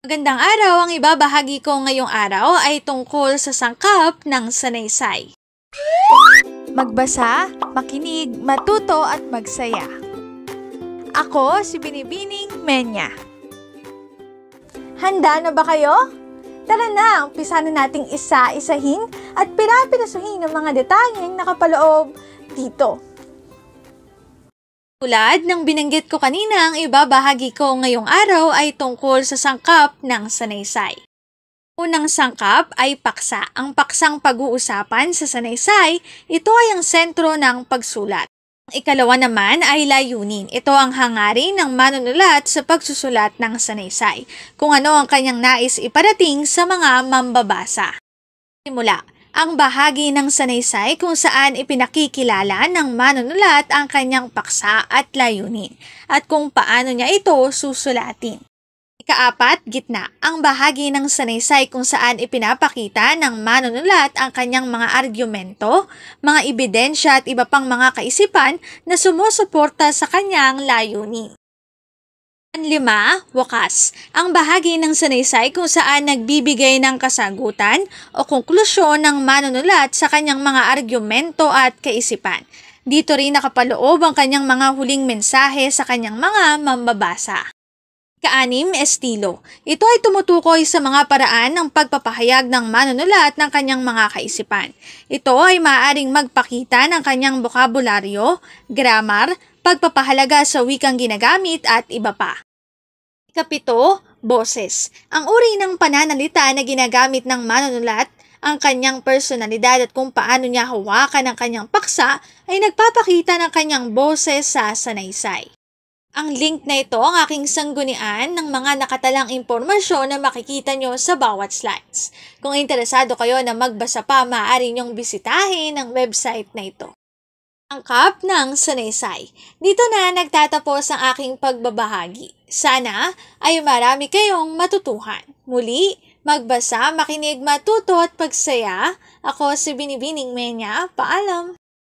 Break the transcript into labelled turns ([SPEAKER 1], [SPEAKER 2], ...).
[SPEAKER 1] Magandang araw, ang ibabahagi ko ngayong araw ay tungkol sa sangkap ng sanaysay.
[SPEAKER 2] Magbasa, makinig, matuto at magsaya. Ako si Binibining Menya. Handa na ba kayo? Tara na, umpisa na nating isa-isahin at pirapirasuhin ang mga detalyeng nakapaloob dito.
[SPEAKER 1] Tulad ng binanggit ko kanina, ang ibabahagi ko ngayong araw ay tungkol sa sangkap ng sanaysay. Unang sangkap ay paksa. Ang paksang pag-uusapan sa sanaysay, ito ay ang sentro ng pagsulat. Ang ikalawa naman ay layunin. Ito ang hangarin ng manunulat sa pagsusulat ng sanaysay, kung ano ang kanyang nais iparating sa mga mambabasa. Simula. Ang bahagi ng sanaysay kung saan ipinakikilala ng manunulat ang kanyang paksa at layunin, at kung paano niya ito susulatin. Ikaapat, gitna. Ang bahagi ng sanaysay kung saan ipinapakita ng manunulat ang kanyang mga argumento, mga ebidensya at iba pang mga kaisipan na sumusuporta sa kanyang layunin. 5. Wakas. Ang bahagi ng sanaysay kung saan nagbibigay ng kasagutan o konklusyon ng manunulat sa kanyang mga argumento at kaisipan. Dito rin nakapaloob ang kanyang mga huling mensahe sa kanyang mga mambabasa. 6. Estilo. Ito ay tumutukoy sa mga paraan ng pagpapahayag ng manunulat ng kanyang mga kaisipan. Ito ay maaaring magpakita ng kanyang bokabularyo, grammar, pagpapahalaga sa wikang ginagamit at iba pa. 7. Boses. Ang uri ng pananalita na ginagamit ng manunulat, ang kanyang personalidad at kung paano niya hawakan ang kanyang paksa ay nagpapakita ng kanyang boses sa sanaysay. Ang link na ito ang aking sanggunian ng mga nakatalang impormasyon na makikita nyo sa bawat slides. Kung interesado kayo na magbasa pa, maaari nyong bisitahin ang website na ito. Sangkap ng sanaysay. Dito na nagtatapos ang aking pagbabahagi. Sana ay marami kayong matutuhan. Muli, magbasa, makinig, matuto at pagsaya. Ako si Binibining Menya. Paalam!